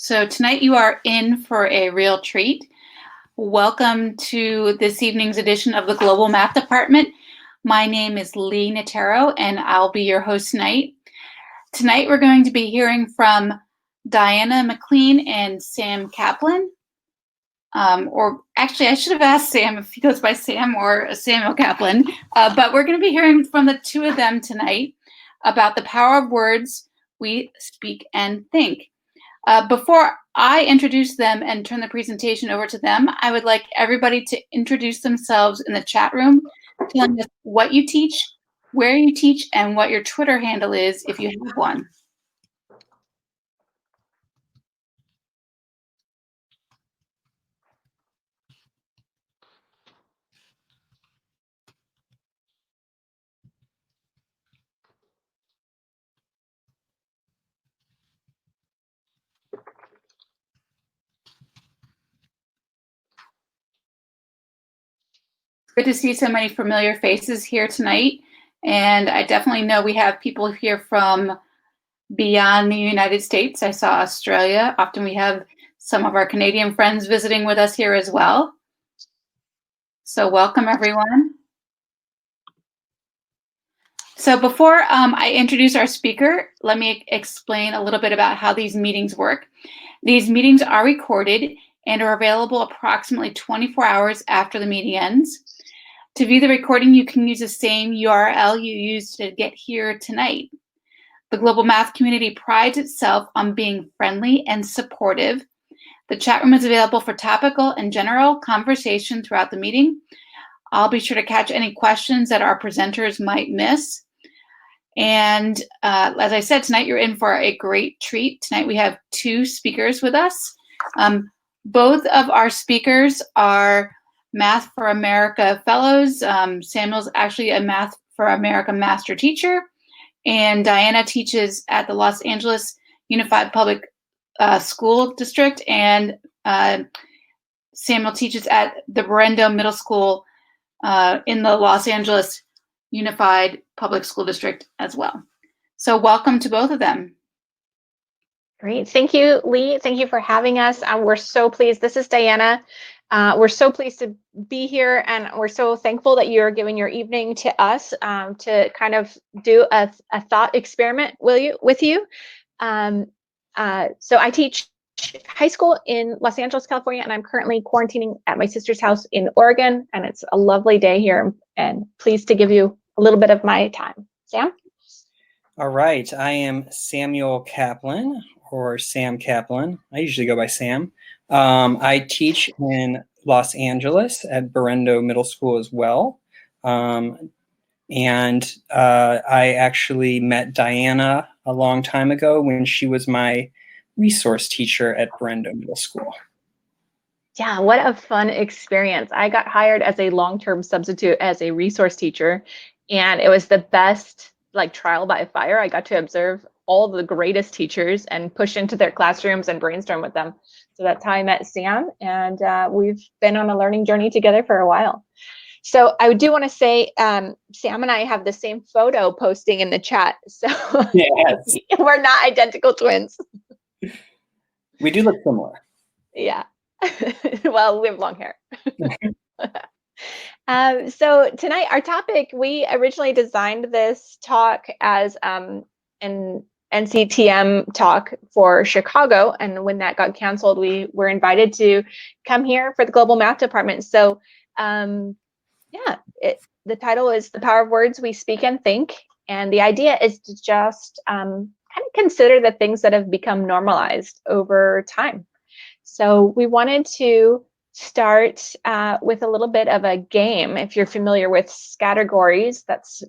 So tonight you are in for a real treat. Welcome to this evening's edition of the Global Math Department. My name is Lee Natero, and I'll be your host tonight. Tonight we're going to be hearing from Diana McClean and Sam Kaplan. Or actually, I should have asked Sam if he goes by Sam or Samuel Kaplan. But we're going to be hearing from the two of them tonight about the power of words we speak and think. Before I introduce them and turn the presentation over to them, I would like everybody to introduce themselves in the chat room, telling us what you teach, where you teach, and what your Twitter handle is if you have one. Good to see so many familiar faces here tonight. And I definitely know we have people here from beyond the United States. I saw Australia. Often we have some of our Canadian friends visiting with us here as well. So welcome, everyone. So before I introduce our speaker, let me explain a little bit about how these meetings work. These meetings are recorded and are available approximately 24 hours after the meeting ends. To view the recording, you can use the same URL you used to get here tonight. The global math community prides itself on being friendly and supportive. The chat room is available for topical and general conversation throughout the meeting. I'll be sure to catch any questions that our presenters might miss. And as I said, tonight you're in for a great treat. Tonight we have two speakers with us. Both of our speakers are Math for America Fellows. Samuel's actually a Math for America Master Teacher, and Diana teaches at the Los Angeles Unified Public School District, and Samuel teaches at the Berendo Middle School in the Los Angeles Unified Public School District as well. So welcome to both of them. Great. Thank you, Lee. Thank you for having us. We're so pleased. This is Diana. We're so pleased to be here, and we're so thankful that you're giving your evening to us to kind of do a thought experiment with you. So I teach high school in Los Angeles, California, and I'm currently quarantining at my sister's house in Oregon, and it's a lovely day here, and pleased to give you a little bit of my time. Sam? All right. I am Samuel Kaplan, or Sam Kaplan. I usually go by Sam. I teach in Los Angeles at Berendo Middle School as well. And I actually met Diana a long time ago when she was my resource teacher at Berendo Middle School. Yeah, what a fun experience. I got hired as a long-term substitute as a resource teacher, and it was the best trial by fire. I got to observe all the greatest teachers and push into their classrooms and brainstorm with them. So that's how I met Sam, and we've been on a learning journey together for a while. So I do want to say, Sam and I have the same photo posting in the chat. So yes. We're not identical twins. We do look similar. Yeah. Well, we have long hair. So tonight, our topic, we originally designed this talk as an NCTM talk for Chicago. And when that got canceled, we were invited to come here for the Global Math Department. So yeah, the title is The Power of Words We Speak and Think. And the idea is to just kind of consider the things that have become normalized over time. So we wanted to start with a little bit of a game. If you're familiar with categories, that's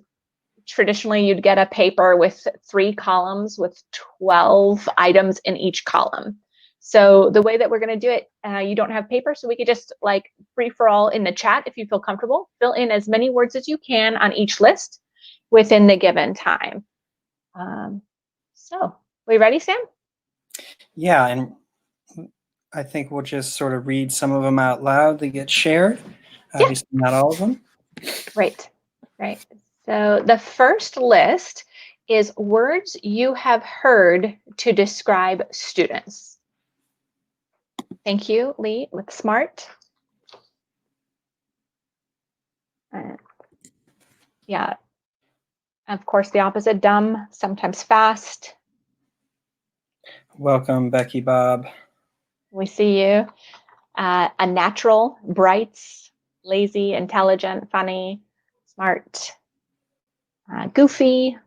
traditionally you'd get a paper with 3 columns with 12 items in each column. So the way that we're going to do it, you don't have paper, so we could just free for all in the chat if you feel comfortable. Fill in as many words as you can on each list within the given time. So, we ready, Sam? Yeah, and I think we'll just sort of read some of them out loud that get shared. Obviously, not all of them. Great. So the first list is words you have heard to describe students. Thank you, Lee, with smart. Yeah, of course, the opposite, dumb, sometimes fast. Welcome, Becky Bob. We see you. A natural, bright, lazy, intelligent, funny, smart, goofy.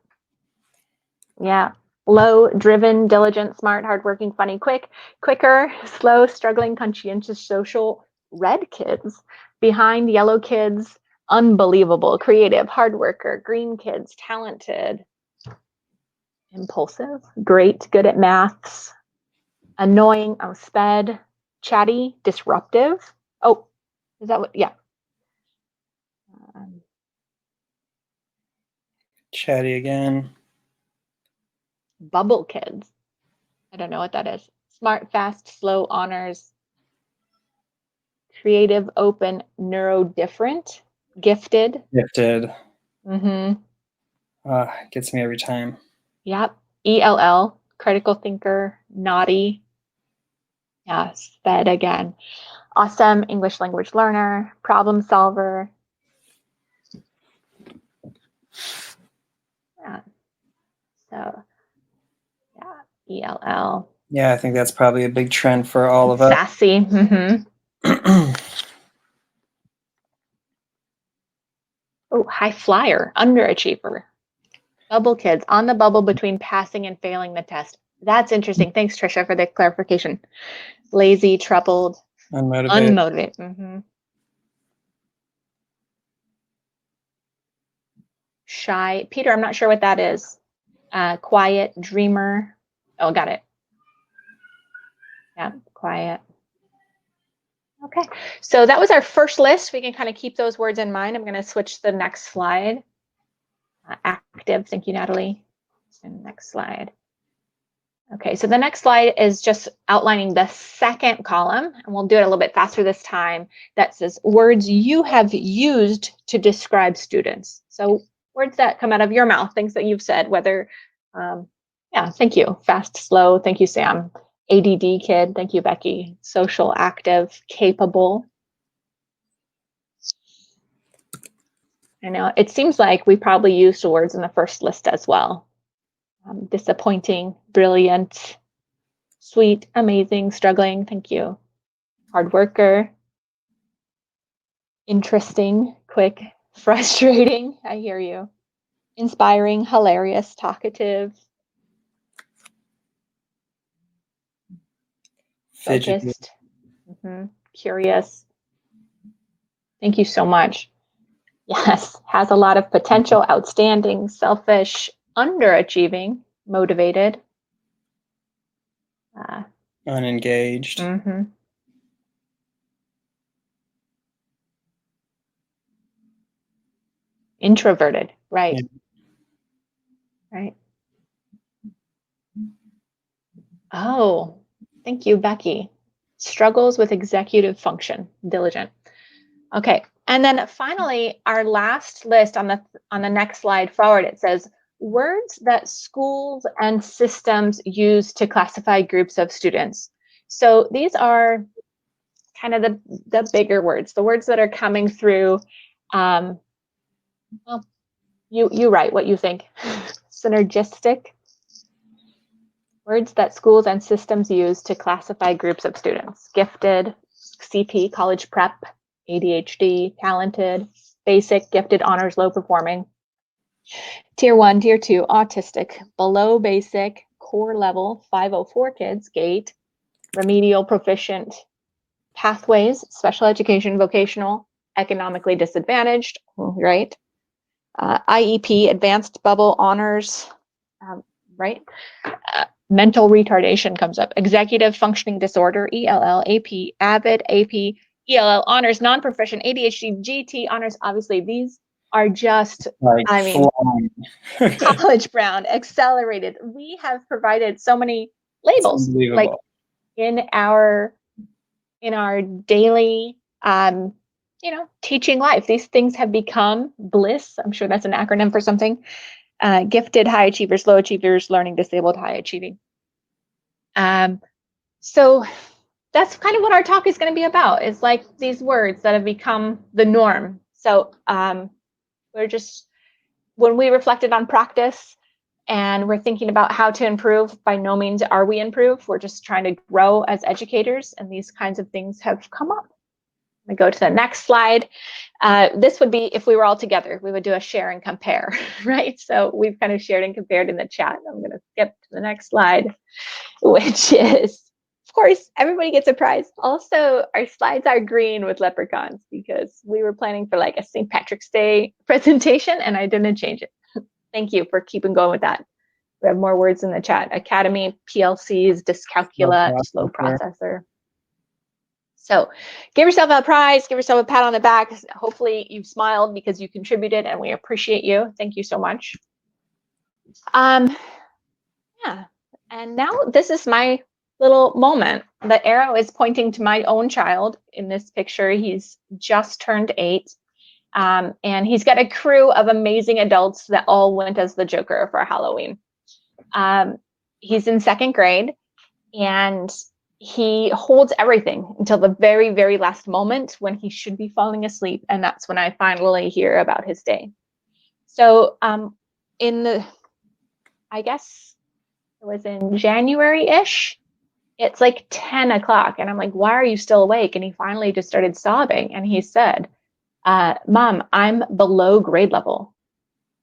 Yeah. Low, driven, diligent, smart, hardworking, funny, quicker, slow, struggling, conscientious, social, red kids, behind, yellow kids, unbelievable, creative, hard worker, green kids, talented, impulsive, great, good at maths, annoying, sped, chatty, disruptive. Oh, is that what? Yeah. Chatty again. Bubble kids. I don't know what that is. Smart, fast, slow, honors, creative, open, neurodifferent, gifted. Gifted. Mm-hmm. Gets me every time. Yep. ELL, critical thinker, naughty. Yeah, sped again. Awesome, English language learner, problem solver. Yeah. So, yeah, ELL. Yeah, I think that's probably a big trend for all of us. Sassy. Mm-hmm. Oh, high flyer, underachiever. Bubble kids, on the bubble between passing and failing the test. That's interesting. Thanks, Trisha, for the clarification. Lazy, troubled, unmotivated. Mm-hmm. Shy. Peter, I'm not sure what that is. Quiet, dreamer. Oh, got it. Yeah, quiet. Okay, so that was our first list. We can kind of keep those words in mind. I'm going to switch to the next slide. Active. Thank you, Natalie. And next slide. Okay, so the next slide is just outlining the second column, and we'll do it a little bit faster this time. That says words you have used to describe students. So words that come out of your mouth, things that you've said, whether, yeah, thank you. Fast, slow, thank you, Sam. ADD kid, thank you, Becky. Social, active, capable. I know, it seems like we probably used words in the first list as well. Disappointing, brilliant, sweet, amazing, struggling, thank you. Hard worker, interesting, quick, frustrating, I hear you. Inspiring, hilarious, talkative, focused, curious. Thank you so much. Yes, has a lot of potential, outstanding, selfish, underachieving, motivated. Unengaged. Introverted, right. Yeah. Right. Oh, thank you, Becky. Struggles with executive function, diligent. Okay, and then finally, our last list on the next slide forward, it says words that schools and systems use to classify groups of students. So these are kind of the bigger words, the words that are coming through. Well, you write what you think. Synergistic. Words that schools and systems use to classify groups of students. Gifted, CP, college prep, ADHD, talented, basic, gifted, honors, low performing. Tier 1, Tier 2, autistic, below basic, core level, 504 kids, GATE, remedial, proficient, pathways, special education, vocational, economically disadvantaged, right? IEP, advanced bubble, honors, right? Mental retardation comes up. Executive functioning disorder, ELL, AP, AVID, AP, ELL, honors, non-proficient, ADHD, GT, honors. Obviously, these are just, like, I mean, college brown, accelerated. We have provided so many labels, like in our daily, teaching life. These things have become bliss. I'm sure that's an acronym for something. Gifted, high achievers, low achievers, learning disabled, high achieving. So that's kind of what our talk is going to be about. It's like these words that have become the norm. So we're just, when we reflected on practice and we're thinking about how to improve, by no means are we improved. We're just trying to grow as educators, and these kinds of things have come up. We go to the next slide. This would be if we were all together, we would do a share and compare, right? So we've kind of shared and compared in the chat. I'm going to skip to the next slide, which is, of course, everybody gets a prize. Also, our slides are green with leprechauns because we were planning for like a St. Patrick's Day presentation and I didn't change it. Thank you for keeping going with that. We have more words in the chat. Academy, PLCs, dyscalculia, slow processor. So give yourself a prize, give yourself a pat on the back. Hopefully you've smiled because you contributed and we appreciate you. Thank you so much. Yeah, and now this is my little moment. The arrow is pointing to my own child in this picture. He's just turned 8. And he's got a crew of amazing adults that all went as the Joker for Halloween. He's in 2nd grade and he holds everything until the very, very last moment when he should be falling asleep. And that's when I finally hear about his day. So I guess it was in January-ish, it's like 10 o'clock. And I'm like, why are you still awake? And he finally just started sobbing. And he said, Mom, I'm below grade level.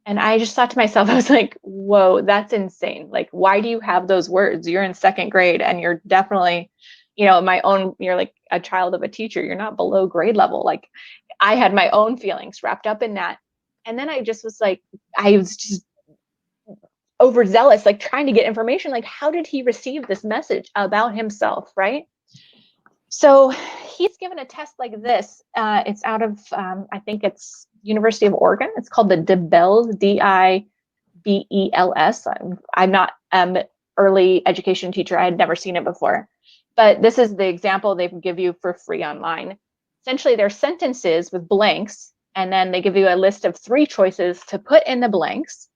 And I just thought to myself, I was like, whoa, that's insane. Like, why do you have those words? You're in 2nd grade and you're definitely, you're like a child of a teacher. You're not below grade level. Like, I had my own feelings wrapped up in that. And then I just was like, I was just overzealous, like trying to get information. Like, how did he receive this message about himself, right? So he's given a test like this. It's out of, I think it's University of Oregon. It's called the DiBELS, D-I-B-E-L-S. I'm not an early education teacher. I had never seen it before. But this is the example they give you for free online. Essentially, they're sentences with blanks, and then they give you a list of 3 choices to put in the blanks.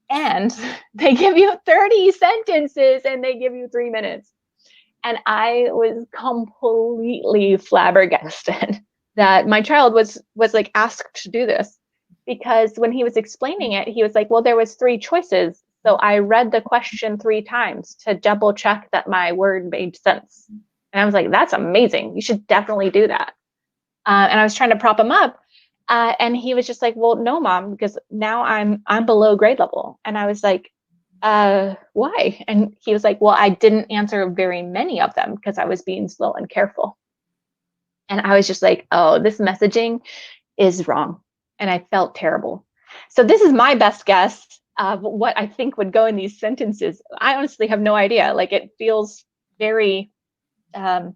And they give you 30 sentences, and they give you 3 minutes. And I was completely flabbergasted that my child was like asked to do this, because when he was explaining it, he was like, well, there was 3 choices. So I read the question 3 times to double check that my word made sense. And I was like, that's amazing. You should definitely do that. And I was trying to prop him up. And he was just like, well, no, Mom, because now I'm below grade level. And I was like, why? And he was like, well, I didn't answer very many of them because I was being slow and careful. And I was just like, oh, this messaging is wrong. And I felt terrible. So this is my best guess of what I think would go in these sentences. I honestly have no idea. Like, it feels very, I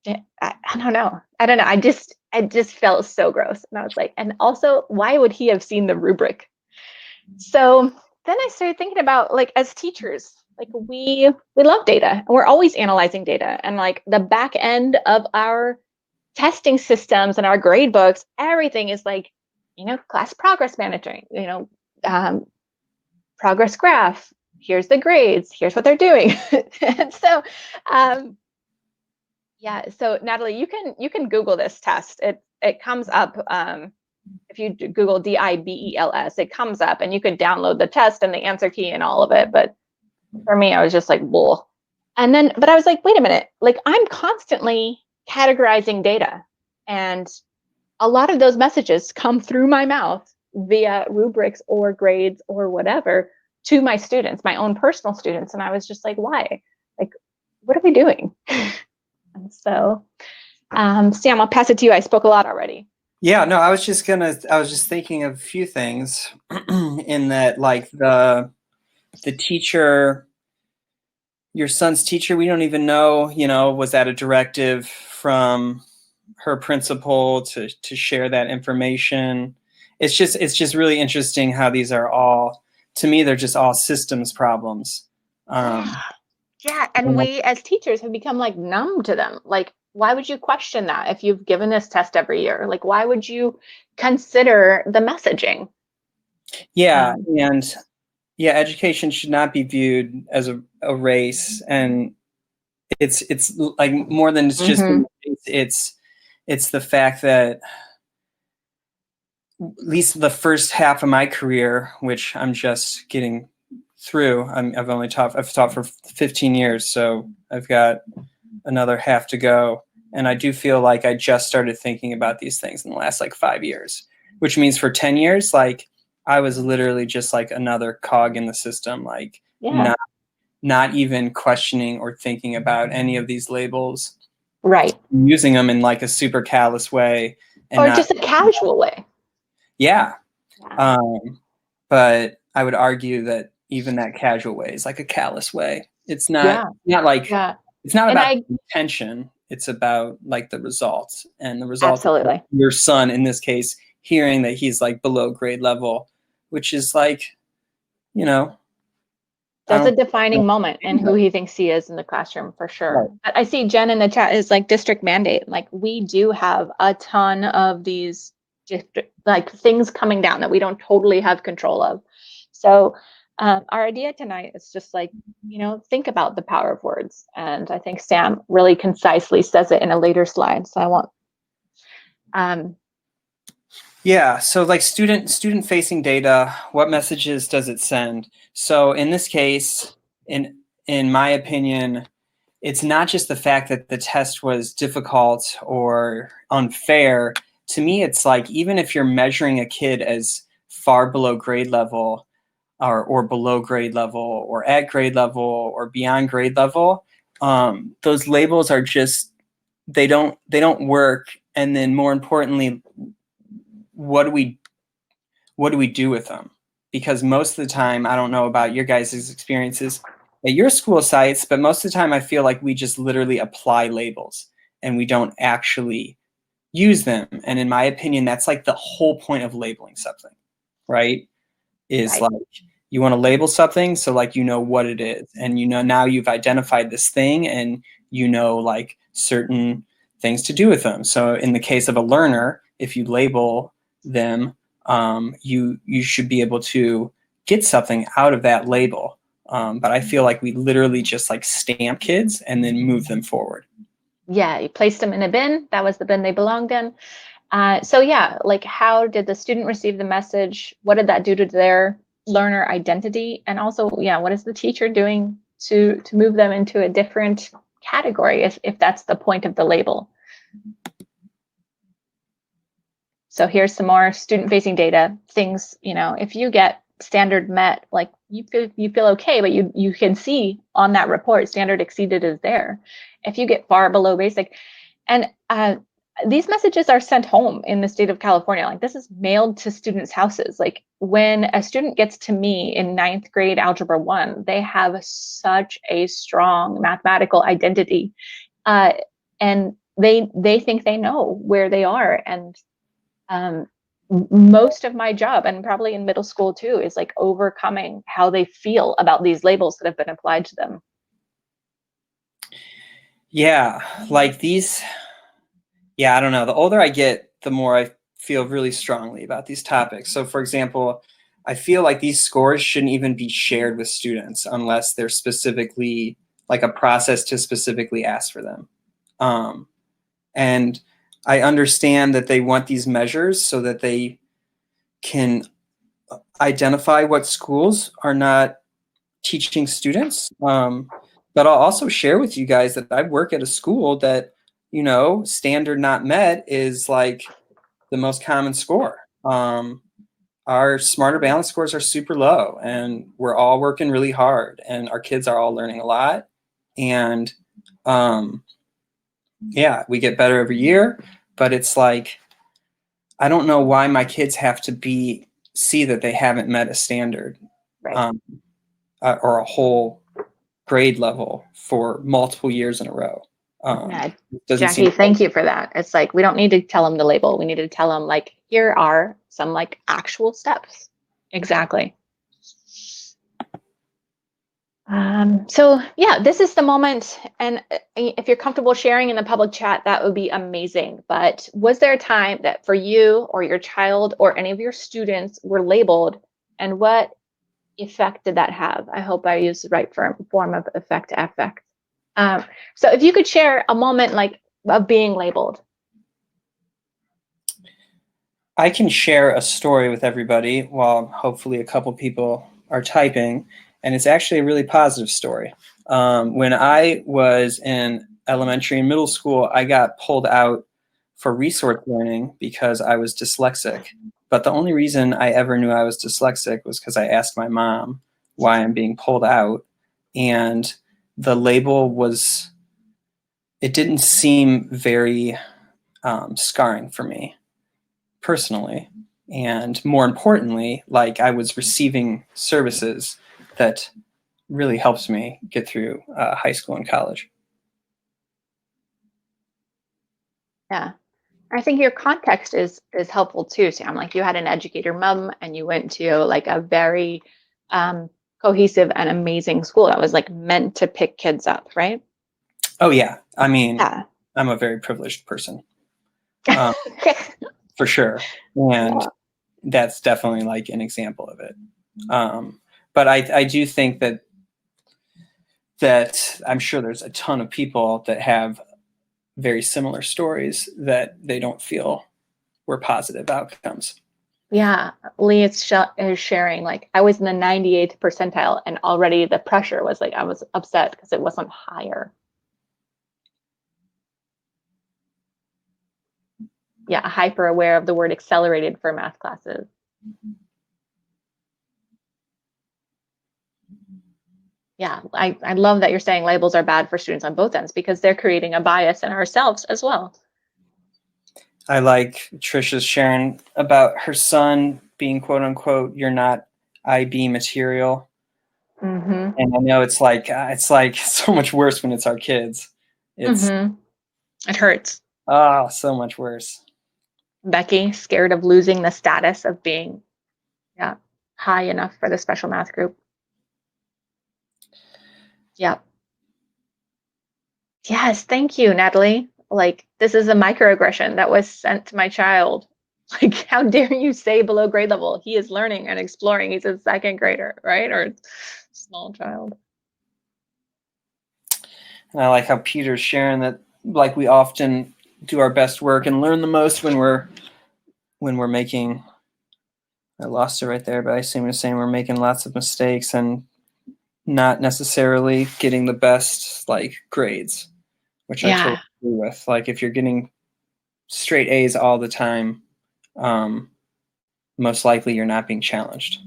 don't know. I just felt so gross. And I was like, and also, why would he have seen the rubric? So then I started thinking about, like, as teachers, like we love data and we're always analyzing data, and like the back end of our testing systems and our grade books, everything is like, class progress management, progress graph, here's the grades, here's what they're doing. And so, yeah, so Natalie, you can Google this test. It comes up. If you Google DIBELS, it comes up, and you could download the test and the answer key and all of it. But for me, I was just like, bull. And then, but I was like, wait a minute, like, I'm constantly categorizing data, and a lot of those messages come through my mouth via rubrics or grades or whatever to my students, my own personal students. And I was just like, why? Like, what are we doing? And so, Sam, I'll pass it to you. I spoke a lot already. Yeah, no, I was just thinking of a few things in that, like the teacher, your son's teacher, we don't even know, was that a directive from her principal to share that information? It's just really interesting how these are all, to me, they're just all systems problems. Yeah, and we as teachers have become like numb to them. Like, why would you question that if you've given this test every year? Like, why would you consider the messaging? Yeah, and yeah, education should not be viewed as a race, and It's like more than it's just it's the fact that at least the first half of my career, which I'm just getting through, I've taught for 15 years, so I've got another half to go. And I do feel like I just started thinking about these things in the last like 5 years, which means for 10 years, like I was literally just like another cog in the system, like not even questioning or thinking about any of these labels. Right. Using them in like a super callous way. Or just a casual way. Yeah. But I would argue that even that casual way is like a callous way. It's not it's not about intention. It's about like the results, and the results of your son in this case, hearing that he's like below grade level, which is like, you know, that's a defining moment in who he thinks he is in the classroom, for sure. Right. I see Jen in the chat is like district mandate. Like we do have a ton of these like things coming down that we don't totally have control of. So our idea tonight is just like, you know, think about the power of words. And I think Sam really concisely says it in a later slide. So I won't. Yeah, so like student facing data, what messages does it send? So in this case, in my opinion, it's not just the fact that the test was difficult or unfair. To me, it's like even if you're measuring a kid as far below grade level or below grade level or at grade level or beyond grade level, those labels are just, they don't work. And then more importantly, what do we do with them? Because most of the time, I don't know about your guys' experiences at your school sites, but most of the time I feel like we just literally apply labels and we don't actually use them. And in my opinion, that's like the whole point of labeling something, right? Like you want to label something so like you know what it is, and you know now you've identified this thing and you know like certain things to do with them. So in the case of a learner, if you label them, you should be able to get something out of that label. But I feel like we literally just like stamp kids and then move them forward. Yeah, you placed them in a bin. That was the bin they belonged in. So yeah, like how did the student receive the message? What did that do to their learner identity? And also, yeah, what is the teacher doing to move them into a different category if that's the point of the label? So here's some more student-facing data. Things, you know, if you get standard met, like you feel okay, but you can see on that report standard exceeded is there. If you get far below basic, and these messages are sent home in the state of California. Like this is mailed to students' houses. Like when a student gets to me in 9th grade Algebra 1, they have such a strong mathematical identity. And they think they know where they are. And most of my job, and probably in middle school too, is like overcoming how they feel about these labels that have been applied to them. Yeah, like these, yeah, I don't know. The older I get, the more I feel really strongly about these topics. So for example, I feel like these scores shouldn't even be shared with students unless they're specifically like a process to specifically ask for them. And I understand that they want these measures so that they can identify what schools are not teaching students. But I'll also share with you guys that I work at a school that, you know, standard not met is like the most common score. Our smarter balance scores are super low, and we're all working really hard, and our kids are all learning a lot. And yeah, we get better every year, but it's like, I don't know why my kids have to see that they haven't met a standard, right. Or a whole grade level for multiple years in a row. Jackie, thank you for that. It's like, we don't need to tell them the label. We need to tell them like, here are some like actual steps. Exactly. So yeah, this is the moment. And if you're comfortable sharing in the public chat, that would be amazing. But was there a time that for you or your child or any of your students were labeled, and what effect did that have? I hope I used the right form of effect affect. So if you could share a moment like of being labeled. I can share a story with everybody while hopefully a couple people are typing, and it's actually a really positive story. When I was in elementary and middle school, I got pulled out for resource learning because I was dyslexic. But the only reason I ever knew I was dyslexic was because I asked my mom why I'm being pulled out, and the label was, it didn't seem very scarring for me personally. And more importantly, like I was receiving services that really helps me get through high school and college. Yeah. I think your context is helpful too, Sam. Like you had an educator mom and you went to like a very cohesive and amazing school that was like meant to pick kids up, right? Oh yeah. I mean, Yeah. I'm a very privileged person. For sure. And that's definitely like an example of it. But I do think that I'm sure there's a ton of people that have very similar stories that they don't feel were positive outcomes. Yeah, Lee is sharing like I was in the 98th percentile and already the pressure was like I was upset because it wasn't higher. Yeah, hyper aware of the word accelerated for math classes. Yeah, I love that you're saying labels are bad for students on both ends because they're creating a bias in ourselves as well. I like Trisha's sharing about her son being quote unquote, you're not IB material. Mm-hmm. And I know it's like so much worse when it's our kids. It's It hurts. so much worse. Becky, scared of losing the status of being high enough for the special math group. Yeah. Yes, thank you, Natalie. Like, this is a microaggression that was sent to my child. Like, how dare you say below grade level? He is learning and exploring. He's a second grader, right? Or small child. And I like how Peter's sharing that, like, we often do our best work and learn the most when we're making, I lost it right there, but I assume you're saying we're making lots of mistakes and not necessarily getting the best like grades, which I totally agree with. Like if you're getting straight A's all the time, most likely you're not being challenged.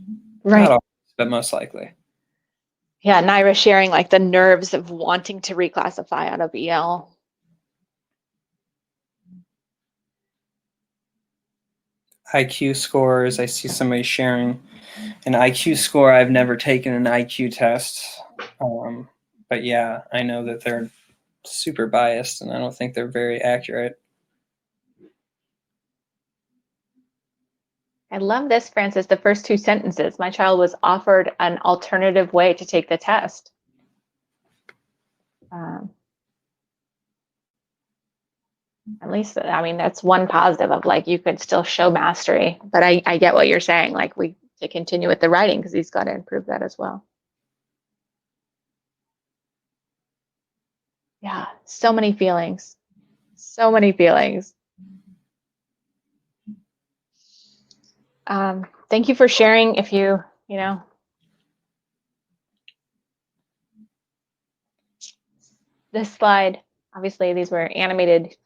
Right. Not always, but most likely. Yeah, Naira sharing like the nerves of wanting to reclassify out of EL. IQ scores. I see somebody sharing an IQ score. I've never taken an IQ test. But yeah, I know that they're super biased and I don't think they're very accurate. I love this, Francis. The first two sentences. My child was offered an alternative way to take the test. At least, I mean, that's one positive of like you could still show mastery. But I get what you're saying. Like we to continue with the writing because he's got to improve that as well. Yeah, so many feelings. So many feelings. Thank you for sharing. If you know, this slide, obviously these were animated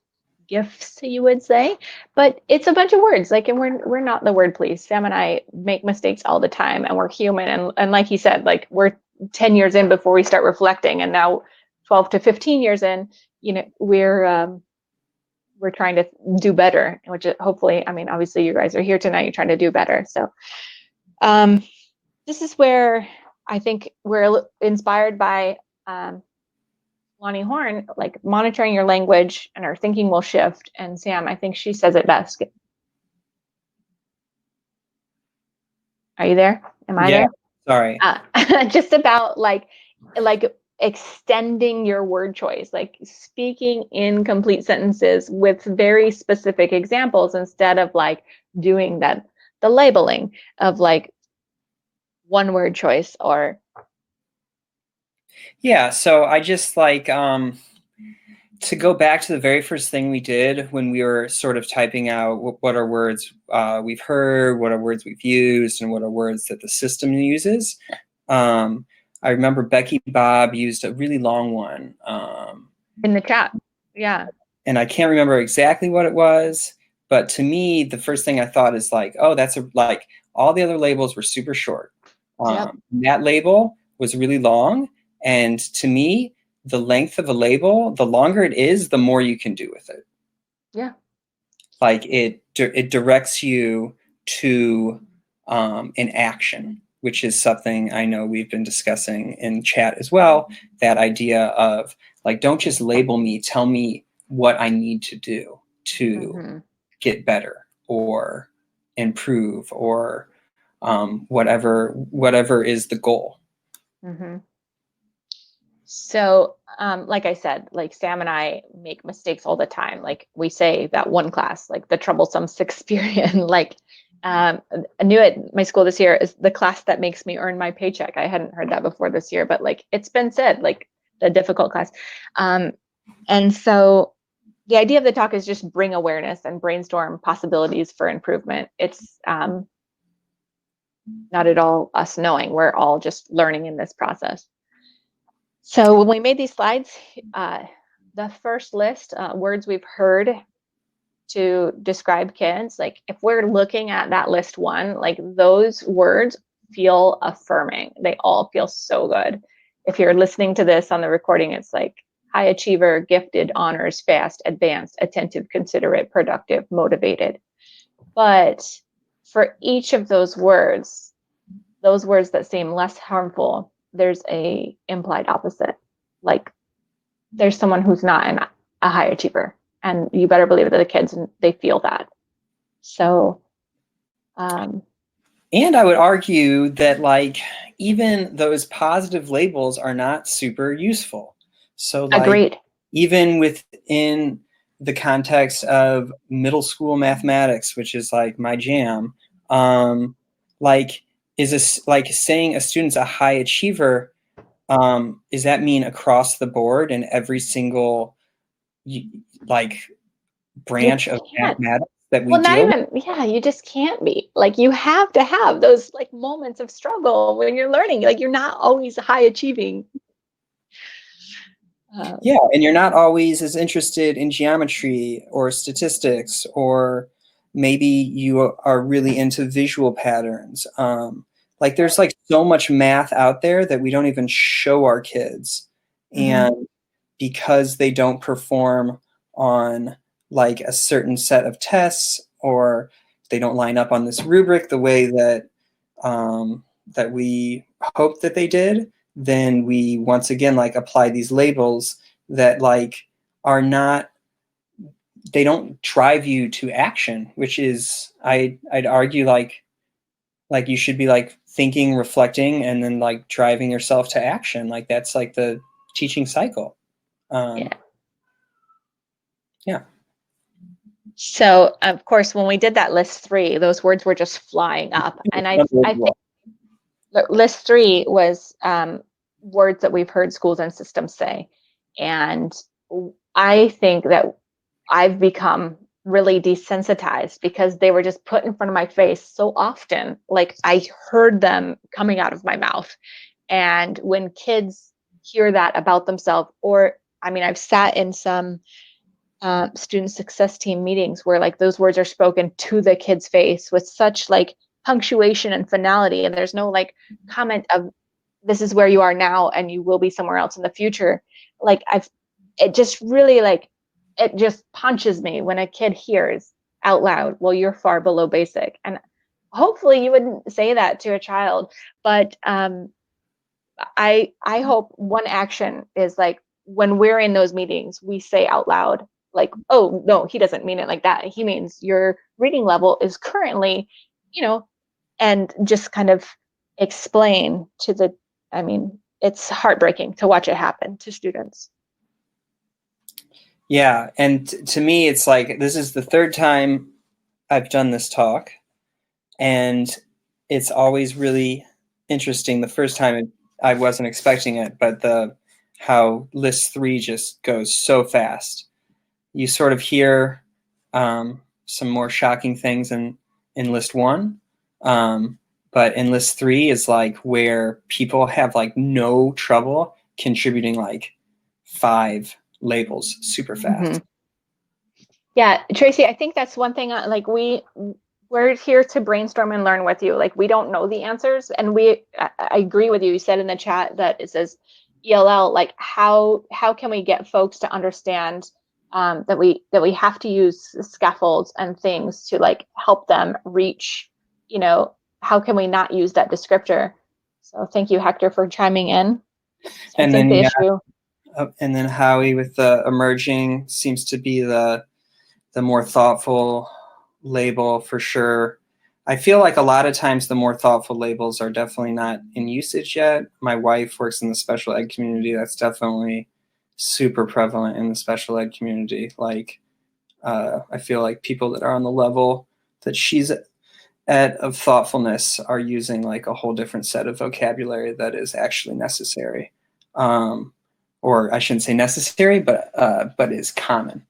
GIFs, you would say, but it's a bunch of words. Like, and we're not the word police. Sam and I make mistakes all the time, and we're human. And like he said, like we're 10 years in before we start reflecting, and now 12 to 15 years in, you know, we're trying to do better. Which hopefully, I mean, obviously, you guys are here tonight. You're trying to do better. So, this is where I think we're inspired by. Lonnie Horn, like monitoring your language and our thinking will shift. And Sam, I think she says it best. Are you there? Am I there? Sorry. Just about like extending your word choice, like speaking in complete sentences with very specific examples instead of like doing that, the labeling of like one word choice or Yeah, so I just like to go back to the very first thing we did when we were sort of typing out what are words we've heard, what are words we've used, and what are words that the system uses. I remember Becky Bob used a really long one. In the chat. Yeah. And I can't remember exactly what it was, but to me, the first thing I thought is like, oh, like all the other labels were super short. Yep. That label was really long. And to me, the length of a label, the longer it is, the more you can do with it. Yeah. Like it directs you to an action, which is something I know we've been discussing in chat as well. That idea of like, don't just label me, tell me what I need to do to get better or improve or whatever is the goal. So, like I said, like Sam and I make mistakes all the time. Like we say that one class, like the troublesome Shakespearean, like I knew it. My school this year is the class that makes me earn my paycheck. I hadn't heard that before this year, but like it's been said, like the difficult class. And so the idea of the talk is just bring awareness and brainstorm possibilities for improvement. It's not at all us knowing. We're all just learning in this process. So when we made these slides, the first list, words we've heard to describe kids, like if we're looking at that list one, like those words feel affirming. They all feel so good. If you're listening to this on the recording, it's like high achiever, gifted, honors, fast, advanced, attentive, considerate, productive, motivated. But for each of those words that seem less harmful, there's a implied opposite. Like there's someone who's not a high achiever, and you better believe that the kids, they feel that. So and I would argue that like even those positive labels are not super useful. So like agreed. Even within the context of middle school mathematics, which is like my jam, like saying a student's a high achiever, does that mean across the board in every single like branch of mathematics that we deal with? Yeah, you just can't be. Like you have to have those like moments of struggle when you're learning. Like you're not always high achieving. Yeah, and you're not always as interested in geometry or statistics, or maybe you are really into visual patterns. Like there's like so much math out there that we don't even show our kids. And because they don't perform on like a certain set of tests, or they don't line up on this rubric the way that that we hoped that they did, then we once again like apply these labels that like are not, they don't drive you to action, which is I'd argue like you should be like thinking, reflecting, and then like driving yourself to action. Like that's like the teaching cycle. Yeah. So of course, when we did that list 3, those words were just flying up, and I think list 3 was words that we've heard schools and systems say, and I think that I've become really desensitized because they were just put in front of my face so often. Like I heard them coming out of my mouth, and when kids hear that about themselves, or I mean, I've sat in some student success team meetings where like those words are spoken to the kid's face with such like punctuation and finality, and there's no like comment of this is where you are now and you will be somewhere else in the future. Like it just really like, it just punches me when a kid hears out loud, well, you're far below basic. And hopefully you wouldn't say that to a child, but I hope one action is like when we're in those meetings, we say out loud, like, oh no, he doesn't mean it like that. He means your reading level is currently, and just kind of explain to the, I mean, it's heartbreaking to watch it happen to students. Yeah, and to me, it's like, this is the 3rd time I've done this talk, and it's always really interesting. The first time I wasn't expecting it, but how list 3 just goes so fast. You sort of hear some more shocking things in list 1. But in list 3 is like where people have like no trouble contributing like 5 labels super fast. Mm-hmm. Yeah, Tracy, I think that's one thing, like we're here to brainstorm and learn with you. Like we don't know the answers, and I agree with you. You said in the chat that it says ELL, like how can we get folks to understand that we have to use scaffolds and things to like help them reach, how can we not use that descriptor? So thank you, Hector, for chiming in. And I think then the issue. And then Howie with the emerging seems to be the more thoughtful label for sure. I feel like a lot of times the more thoughtful labels are definitely not in usage yet. My wife works in the special ed community. That's definitely super prevalent in the special ed community. Like, I feel like people that are on the level that she's at of thoughtfulness are using like a whole different set of vocabulary that is actually necessary. Or I shouldn't say necessary, but is common.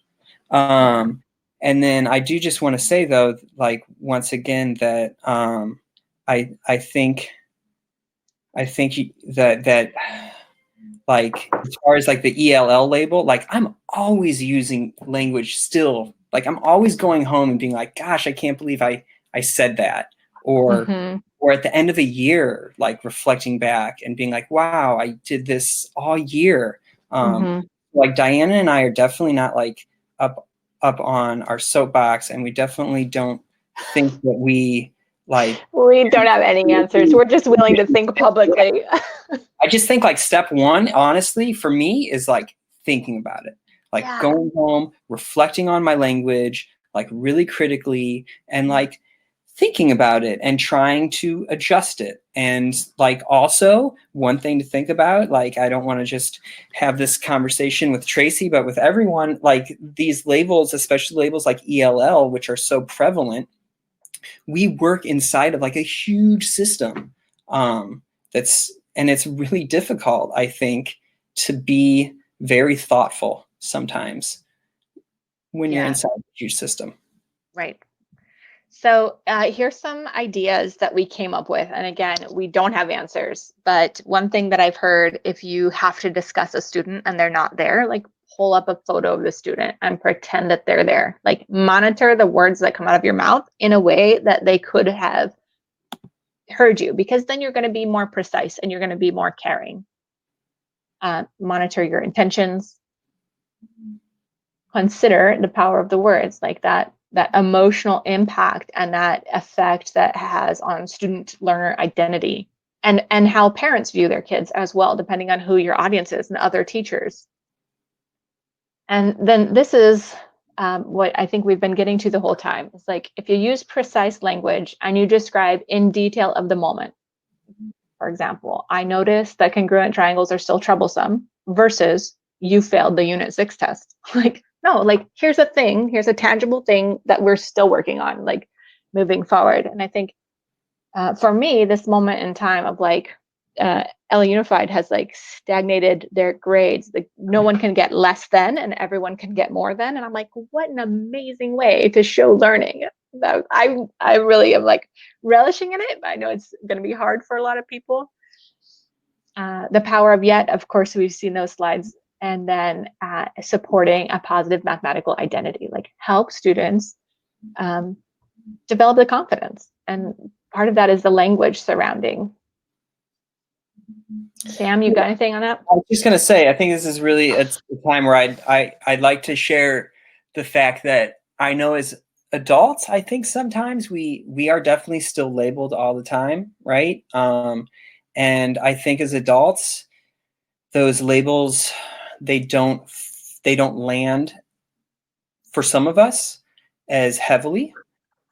And then I do just want to say though, like once again that I think that like as far as like the ELL label, like I'm always using language still. Like I'm always going home and being like, gosh, I can't believe I said that. Or at the end of a year, like reflecting back and being like, wow, I did this all year. Like Diana and I are definitely not like up on our soapbox, and we definitely don't think that we don't have any answers. We're just willing to think publicly. I just think like step 1, honestly, for me is like thinking about it, like going home, reflecting on my language, like really critically, and like thinking about it and trying to adjust it. And like also one thing to think about, like I don't want to just have this conversation with Tracy, but with everyone, like these labels, especially labels like ELL, which are so prevalent, we work inside of like a huge system and it's really difficult, I think, to be very thoughtful sometimes when you're inside a huge system. Right. So here's some ideas that we came up with. And again, we don't have answers, but one thing that I've heard, if you have to discuss a student and they're not there, like pull up a photo of the student and pretend that they're there. Like monitor the words that come out of your mouth in a way that they could have heard you, because then you're going to be more precise and you're going to be more caring. Monitor your intentions. Consider the power of the words, like that emotional impact and that effect that has on student learner identity, and how parents view their kids as well, depending on who your audience is and other teachers. And then this is what I think we've been getting to the whole time. It's like if you use precise language and you describe in detail of the moment. For example, I noticed that congruent triangles are still troublesome versus you failed the Unit 6 test. Like, no, like here's a tangible thing that we're still working on, like moving forward. And I think for me, this moment in time of like LA Unified has like stagnated their grades. Like no one can get less than and everyone can get more than. And I'm like, what an amazing way to show learning. That I really am like relishing in it, but I know it's going to be hard for a lot of people. The power of yet, of course, we've seen those slides. And then supporting a positive mathematical identity, like help students develop the confidence. And part of that is the language surrounding. Sam, you got anything on that? I was just going to say, I think this is really it's the time where I'd like to share the fact that I know as adults, I think sometimes we are definitely still labeled all the time, right? And I think as adults, those labels, they don't land for some of us as heavily.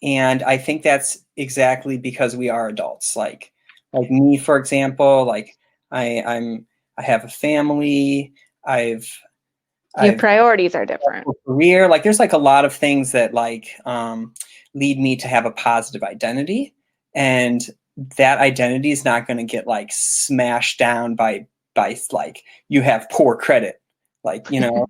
And I think that's exactly because we are adults. Like me, for example, like I have a family. Your priorities are different. Career, like there's like a lot of things that like lead me to have a positive identity, and that identity is not going to get like smashed down by like you have poor credit, like, you know,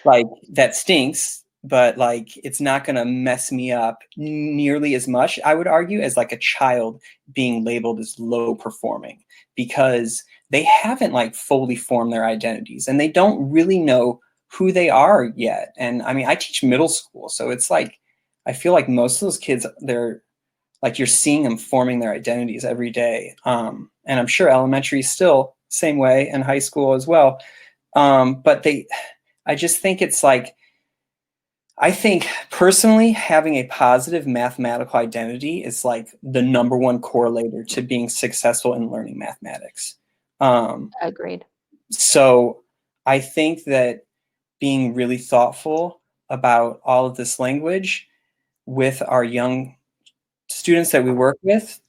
like that stinks, but like it's not going to mess me up nearly as much, I would argue, as like a child being labeled as low performing, because they haven't like fully formed their identities and they don't really know who they are yet. And I mean, I teach middle school, so it's like I feel like most of those kids, they're like, you're seeing them forming their identities every day. And I'm sure elementary is still same way, and high school as well. But I just think it's like, I think personally having a positive mathematical identity is like the #1 correlator to being successful in learning mathematics. Agreed. So I think that being really thoughtful about all of this language with our young students that we work with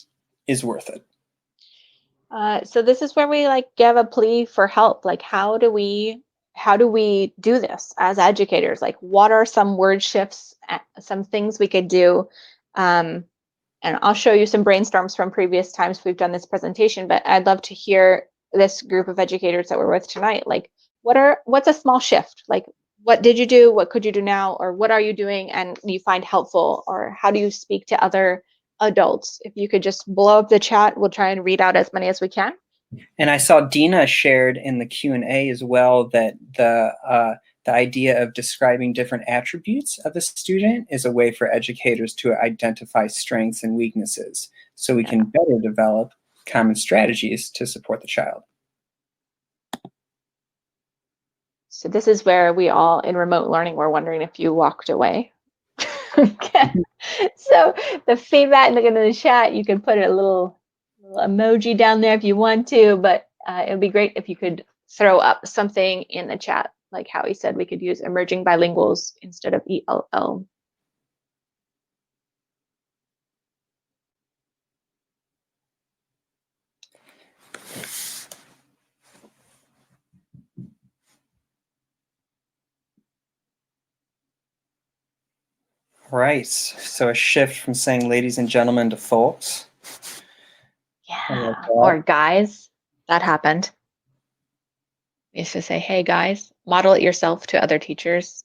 is worth it. So this is where we like give a plea for help. Like, how do we do this as educators? Like, what are some word shifts, some things we could do? And I'll show you some brainstorms from previous times we've done this presentation, but I'd love to hear this group of educators that we're with tonight. Like, what's a small shift? Like, what did you do? What could you do now? Or what are you doing and you find helpful? Or how do you speak to other adults? If you could just blow up the chat, we'll try and read out as many as we can. And I saw Dina shared in the Q&A as well that the idea of describing different attributes of a student is a way for educators to identify strengths and weaknesses, so we can better develop common strategies to support the child. So this is where we all in remote learning were wondering if you walked away. Okay. So the feedback in the chat, you could put a little emoji down there if you want to, but it would be great if you could throw up something in the chat, like Howie said, we could use emerging bilinguals instead of ELL. Right. So a shift from saying ladies and gentlemen to folks. Yeah. Or guys. That happened. We used to say, hey guys, model it yourself to other teachers.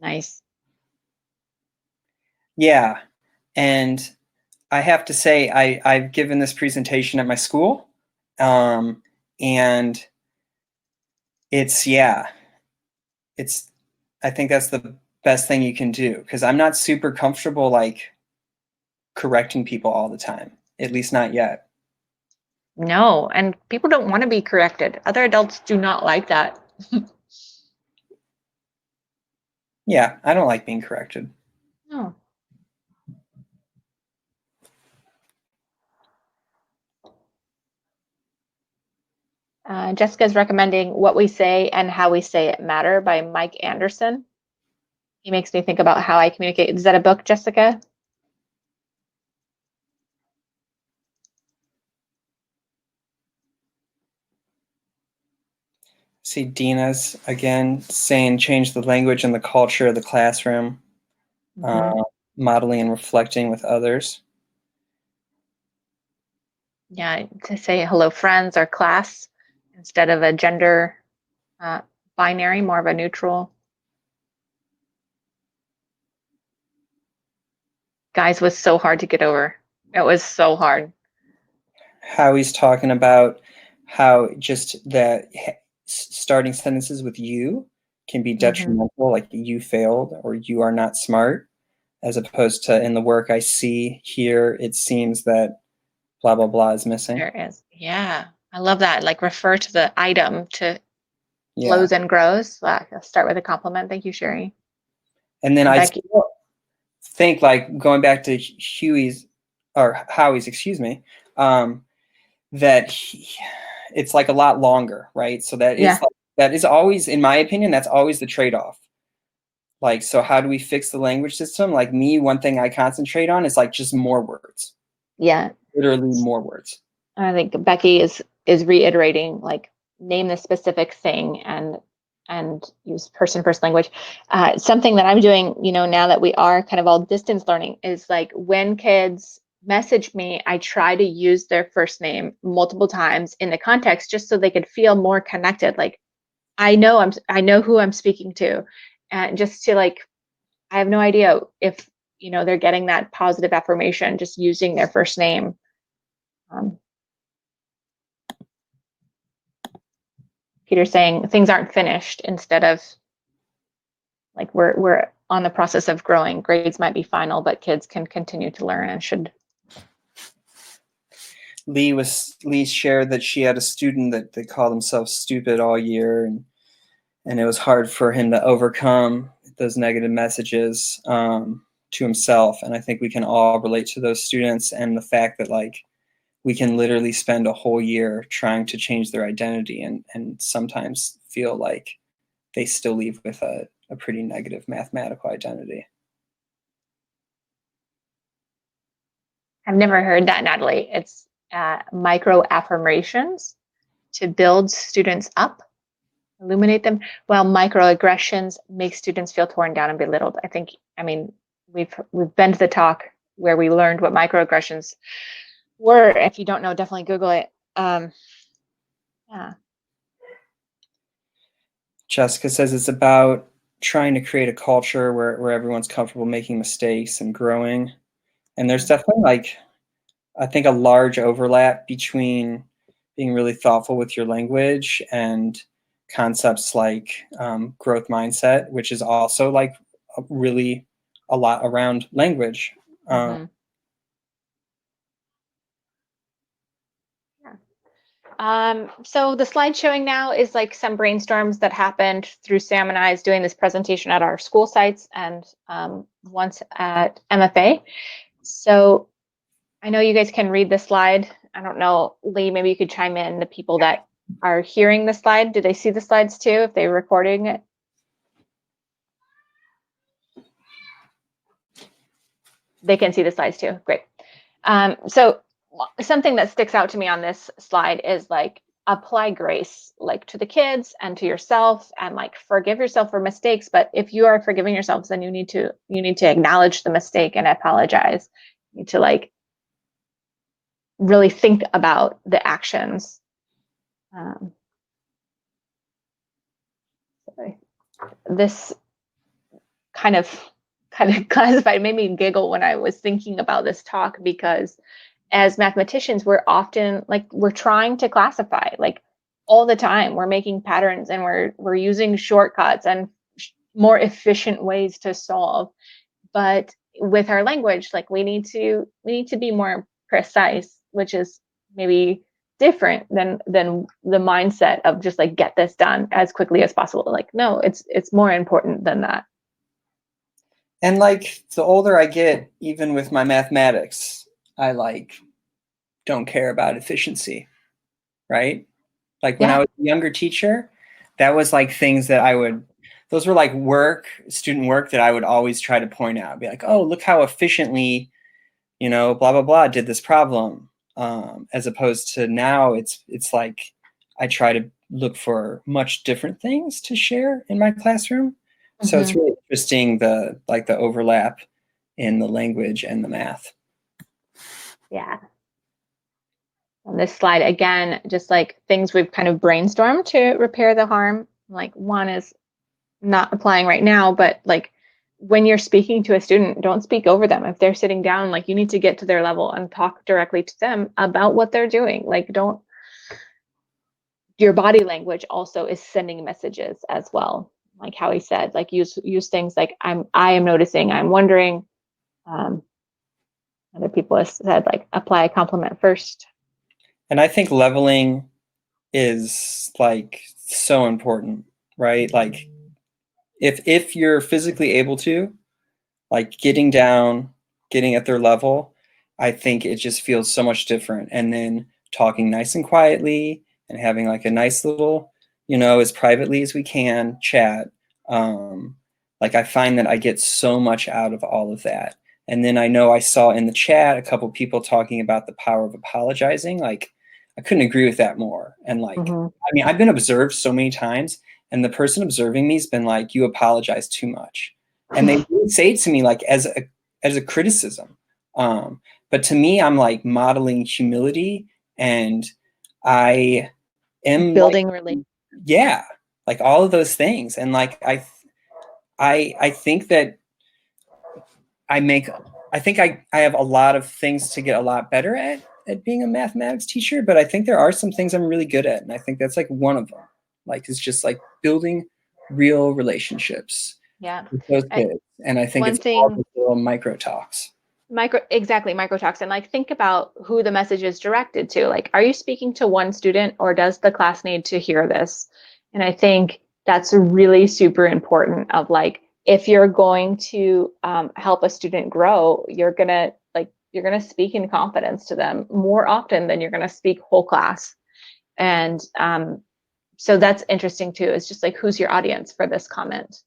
Nice. Yeah. And I have to say, I've given this presentation at my school. And I think that's the best thing you can do, because I'm not super comfortable like correcting people all the time, at least not yet. No, and people don't want to be corrected. Other adults do not like that. Yeah, I don't like being corrected. No. Jessica's recommending What We Say and How We Say It Matter by Mike Anderson. He makes me think about how I communicate. Is that a book, Jessica? See Dina's again saying change the language and the culture of the classroom, modeling and reflecting with others. Yeah, to say hello friends or class instead of a gender binary, more of a neutral. Guys was so hard to get over. It was so hard. How he's talking about how just that starting sentences with you can be detrimental, like you failed or you are not smart, as opposed to in the work I see here, it seems that blah, blah, blah is missing. There is. Yeah. I love that. Like refer to the item to flows and grows. Let's start with a compliment. Thank you, Sherry. And then I think, like, going back to Howie's, excuse me, that it's like a lot longer, right? So that is that is always, in my opinion, that's always the trade-off. Like, so how do we fix the language system? Like me, one thing I concentrate on is like just more words. Yeah. Literally more words. I think Becky is reiterating, like, name the specific thing and use person first language. Something that I'm doing, now that we are kind of all distance learning, is like when kids message me, I try to use their first name multiple times in the context just so they could feel more connected. Like I know who I'm speaking to, and just to like, I have no idea if they're getting that positive affirmation just using their first name. Peter saying things aren't finished instead of like we're on the process of growing. Grades might be final, but kids can continue to learn and should. Lee shared that she had a student that they called themselves stupid all year, and it was hard for him to overcome those negative messages to himself. And I think we can all relate to those students, and the fact that like we can literally spend a whole year trying to change their identity and sometimes feel like they still leave with a pretty negative mathematical identity. I've never heard that, Natalie. It's micro affirmations to build students up, illuminate them, while microaggressions make students feel torn down and belittled. We've been to the talk where we learned what microaggressions were. If you don't know, definitely Google it. Yeah. Jessica says it's about trying to create a culture where everyone's comfortable making mistakes and growing. And there's definitely like, I think a large overlap between being really thoughtful with your language and concepts like growth mindset, which is also like really a lot around language. So the slide showing now is like some brainstorms that happened through Sam and I's doing this presentation at our school sites and once at MFA. So I know you guys can read the slide. I don't know, Lee, maybe you could chime in, the people that are hearing the slide. Do they see the slides too, if they're recording it? They can see the slides too, great. So something that sticks out to me on this slide is like apply grace, like to the kids and to yourself, and like forgive yourself for mistakes. But if you are forgiving yourselves, then you need to acknowledge the mistake and apologize. You need to like really think about the actions. This kind of classified, made me giggle when I was thinking about this talk, because as mathematicians, we're often like, we're trying to classify like all the time. We're making patterns and we're using shortcuts and more efficient ways to solve. But with our language, like we need to be more precise, which is maybe different than the mindset of just like get this done as quickly as possible. Like, no, it's more important than that. And like the older I get, even with my mathematics, I like don't care about efficiency, right? Like when I was a younger teacher, that was like things that those were like student work that I would always try to point out, be like, oh, look how efficiently, blah, blah, blah, did this problem. As opposed to now, it's like I try to look for much different things to share in my classroom. So it's really interesting the overlap in the language and the math. Yeah. On this slide, again, just like things we've kind of brainstormed to repair the harm. Like one is not applying right now, but like when you're speaking to a student, don't speak over them. If they're sitting down, like you need to get to their level and talk directly to them about what they're doing. Like your body language also is sending messages as well. Like how he said, like use things like I am noticing, I'm wondering. Other people have said like apply a compliment first. And I think leveling is like so important, right? Like if you're physically able to, like getting down, getting at their level, I think it just feels so much different. And then talking nice and quietly and having like a nice little, as privately as we can chat. Like I find that I get so much out of all of that. And then I know I saw in the chat a couple people talking about the power of apologizing. Like I couldn't agree with that more. And like, I mean, I've been observed so many times, and the person observing me has been like, you apologize too much. And they would say it to me like as a criticism. But But to me, I'm like modeling humility, and I am building relationships. Yeah, like all of those things. And like I think that I think I have a lot of things to get a lot better at being a mathematics teacher, but I think there are some things I'm really good at, and I think that's like one of them. Like it's just like building real relationships with those kids. And I think One it's all thing, the little micro talks. micro talks, and like think about who the message is directed to. Like, are you speaking to one student, or does the class need to hear this? And I think that's really super important. Of like, if you're going to help a student grow, you're gonna speak in confidence to them more often than you're gonna speak whole class. And so that's interesting too. It's just like, who's your audience for this comment?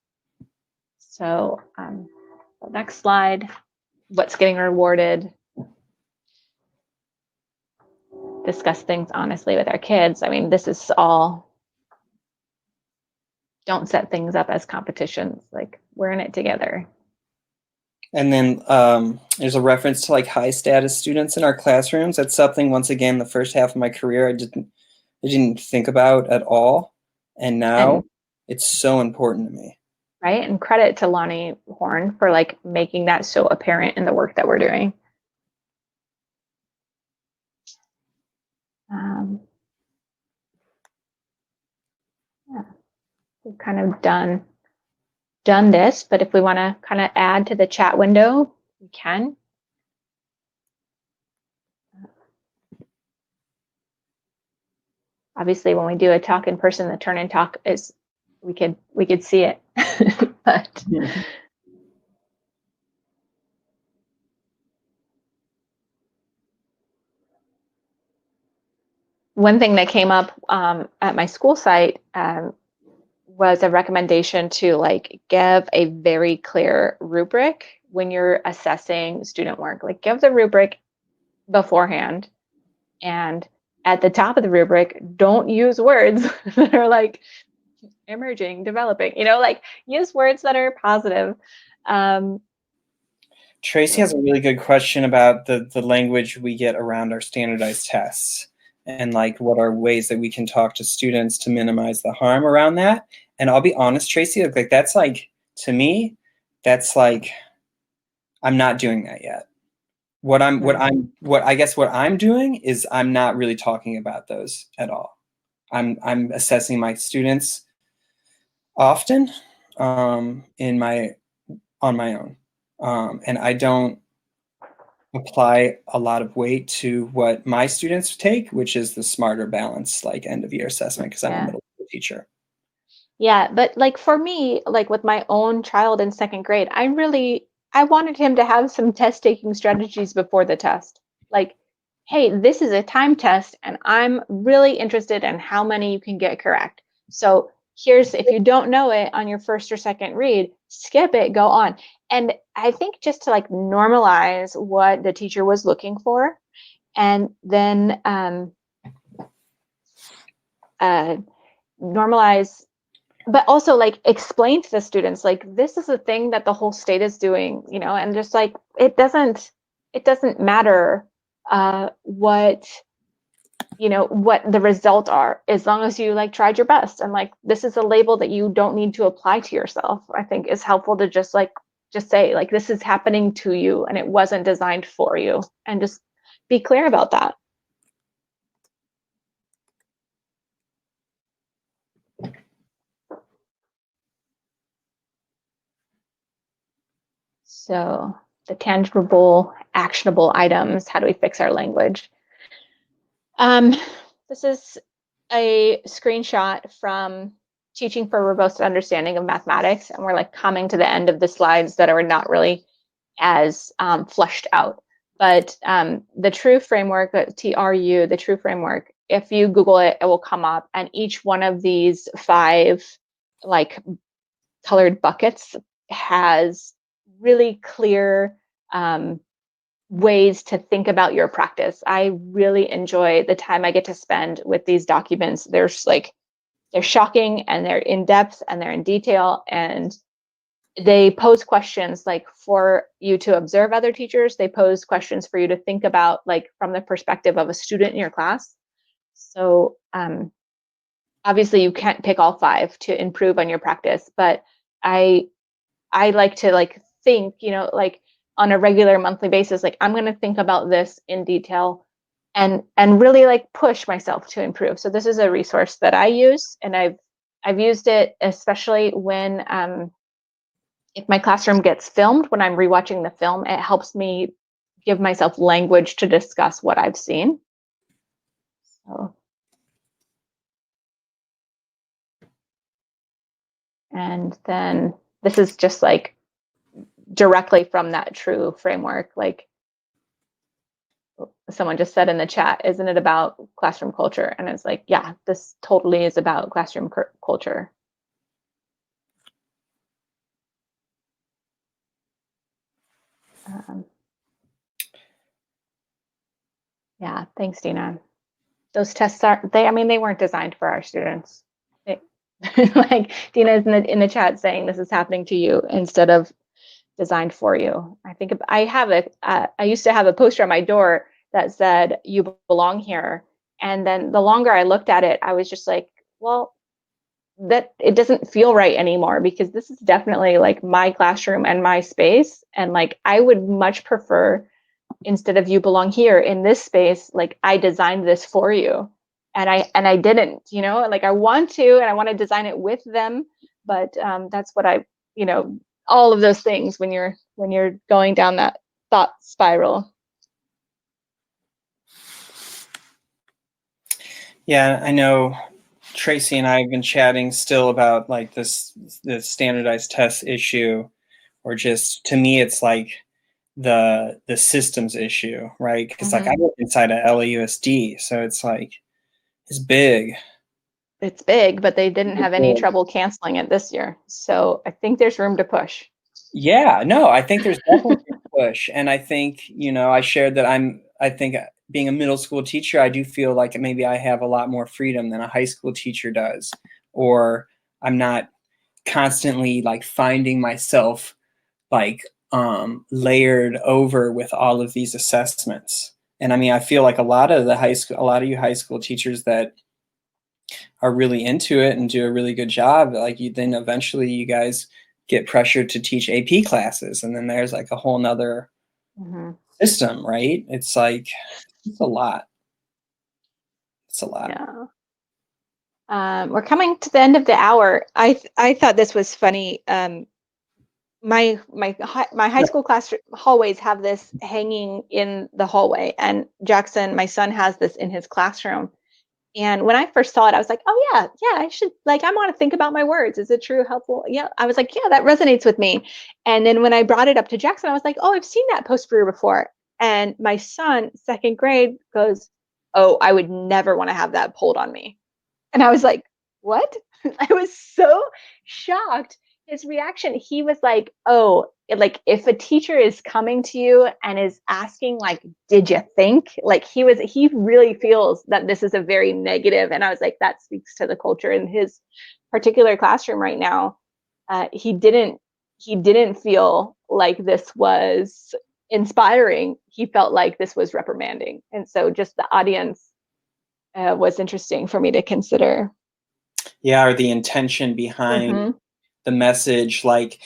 So the next slide. What's getting rewarded? Discuss things honestly with our kids. I mean, this is all, don't set things up as competitions. Like, we're in it together. And then there's a reference to like high status students in our classrooms. That's something, once again, the first half of my career I didn't think about at all. And now it's so important to me. Right? And credit to Lonnie Horn for like making that so apparent in the work that we're doing. Yeah, we've kind of done this, but if we want to kind of add to the chat window, we can. Obviously, when we do a talk in person, the turn and talk is, we could see it, but one thing that came up at my school site was a recommendation to like give a very clear rubric when you're assessing student work. Like, give the rubric beforehand, and at the top of the rubric, don't use words that are like emerging, developing, like use words that are positive. Tracy has a really good question about the language we get around our standardized tests, and like what are ways that we can talk to students to minimize the harm around that. And I'll be honest, Tracy, like that's like, to me, that's like, I'm not doing that yet. What I'm doing is I'm not really talking about those at all. I'm assessing my students often on my own. And I don't apply a lot of weight to what my students take, which is the smarter balance, like end of year assessment, because I'm a middle school teacher. Yeah, but like for me, like with my own child in second grade, I wanted him to have some test taking strategies before the test. Like, hey, this is a time test, and I'm really interested in how many you can get correct. So here's, if you don't know it on your first or second read, skip it, go on. And I think just to like normalize what the teacher was looking for, and then normalize, but also like explain to the students, like, this is a thing that the whole state is doing, and just like, it doesn't matter what the results are, as long as you like tried your best. And like, this is a label that you don't need to apply to yourself. I think is helpful to just say like, this is happening to you and it wasn't designed for you, and just be clear about that. So the tangible, actionable items, how do we fix our language? This is a screenshot from Teaching for Robust Understanding of Mathematics, and we're like coming to the end of the slides that are not really as fleshed out. But the TRUE framework, TRU, the TRUE framework, if you Google it, it will come up, and each one of these 5 like colored buckets has really clear ways to think about your practice. I really enjoy the time I get to spend with these documents. They're shocking, and they're in depth, and they're in detail, and they pose questions like for you to observe other teachers. They pose questions for you to think about, like from the perspective of a student in your class. So obviously you can't pick all 5 to improve on your practice, but I like to like think, like on a regular monthly basis, like I'm going to think about this in detail and really like push myself to improve. So this is a resource that I use, and I've used it especially when if my classroom gets filmed, when I'm rewatching the film, it helps me give myself language to discuss what I've seen. So, and then this is just like directly from that true framework. Like someone just said in the chat, isn't it about classroom culture? And it's like, yeah, this totally is about classroom culture. Yeah, thanks, Dina. Those tests they weren't designed for our students. Like Dina's in the chat saying this is happening to you instead of designed for you. I think I used to have a poster on my door that said "You belong here," and then the longer I looked at it, I was just like, well, that it doesn't feel right anymore, because this is definitely like my classroom and my space, and like I would much prefer, instead of "You belong here" in this space, like I designed this for you, and I didn't, like I want to, and I want to design it with them, but that's what all of those things when you're going down that thought spiral. Yeah, I know Tracy and I have been chatting still about like the standardized test issue, or just, to me, it's like the systems issue, right? Because like I work inside of LAUSD, so it's like it's big. It's big, but they didn't have any trouble canceling it this year, so I think there's room to push. Yeah, no, I think there's definitely a push, and I think I shared that I think being a middle school teacher, I do feel like maybe I have a lot more freedom than a high school teacher does, or I'm not constantly like finding myself like layered over with all of these assessments. And I mean, I feel like a lot of you high school teachers that are really into it and do a really good job, like then eventually you guys get pressured to teach AP classes, and then there's like a whole nother system, right? It's like it's a lot. It's a lot. Yeah. We're coming to the end of the hour. I thought this was funny. My high school class hallways have this hanging in the hallway, and Jackson, my son, has this in his classroom. And when I first saw it, I was like, oh yeah, I should, like, I want to think about my words. Is it true, helpful? Yeah. I was like, yeah, that resonates with me. And then when I brought it up to Jackson, I was like, oh, I've seen that poster before. And my son, second grade, goes, oh, I would never want to have that pulled on me. And I was like, what? I was so shocked. His reaction, he was like, oh, like if a teacher is coming to you and is asking, like, did you think? Like he really feels that this is a very negative. And I was like, that speaks to the culture in his particular classroom right now. He didn't feel like this was inspiring. He felt like this was reprimanding. And so just the audience was interesting for me to consider. Yeah, or the intention behind the message, like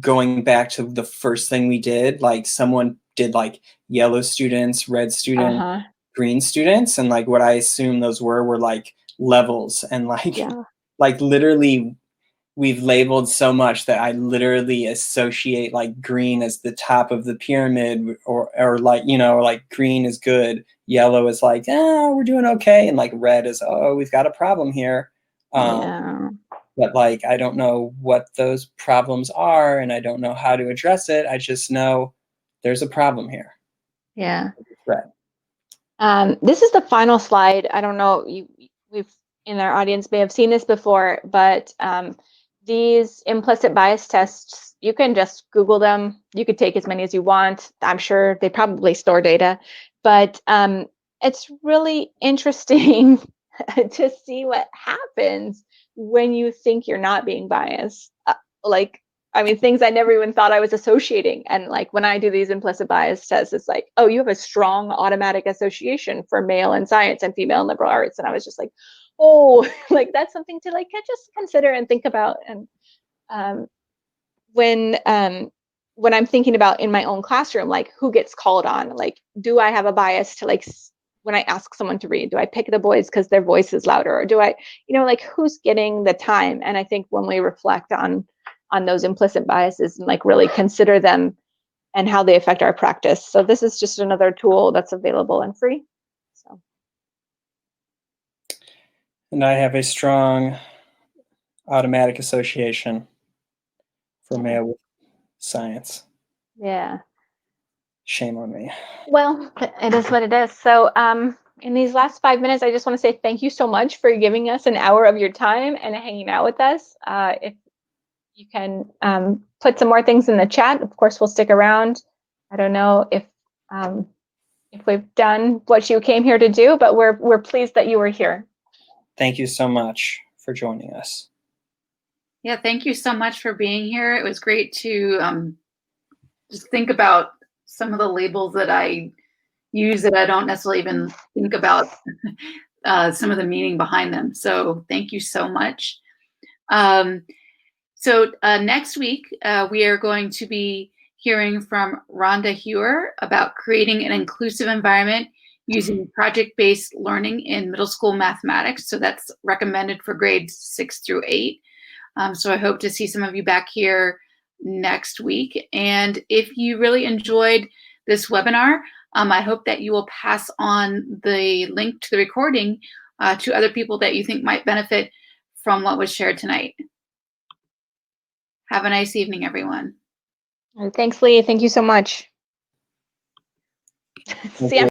going back to the first thing we did, like someone did like yellow students, red students, green students, and like what I assume those were like levels, and like like literally we've labeled so much that I literally associate like green as the top of the pyramid, or like, like green is good, yellow is like, we're doing okay, and like red is, oh, we've got a problem here. But like, I don't know what those problems are, and I don't know how to address it. I just know there's a problem here. Yeah. Red. This is the final slide. I don't know, we've in our audience may have seen this before, but these implicit bias tests, you can just Google them. You could take as many as you want. I'm sure they probably store data, but it's really interesting to see what happens when you think you're not being biased. Like I mean, things I never even thought I was associating. And like when I do these implicit bias tests, it's like, oh, you have a strong automatic association for male in science and female in liberal arts. And I was just like, oh, like that's something to like just consider and think about. And when I'm thinking about in my own classroom, like who gets called on, like, do I have a bias to like when I ask someone to read, do I pick the boys because their voice is louder, or do I, like who's getting the time? And I think when we reflect on those implicit biases and like really consider them and how they affect our practice. So this is just another tool that's available and free. So. And I have a strong automatic association for male with science. Yeah. Shame on me. Well, it is what it is. So in these last 5 minutes, I just want to say thank you so much for giving us an hour of your time and hanging out with us. If you can put some more things in the chat, of course, we'll stick around. I don't know if we've done what you came here to do, but we're pleased that you were here. Thank you so much for joining us. Yeah, thank you so much for being here. It was great to just think about some of the labels that I use that I don't necessarily even think about some of the meaning behind them. So thank you so much. So next week, we are going to be hearing from Rhonda Hewer about creating an inclusive environment using project-based learning in middle school mathematics. So that's recommended for grades 6 through 8. So I hope to see some of you back here next week. And if you really enjoyed this webinar, I hope that you will pass on the link to the recording to other people that you think might benefit from what was shared tonight. Have a nice evening, everyone. Thanks, Lee. Thank you so much. See you.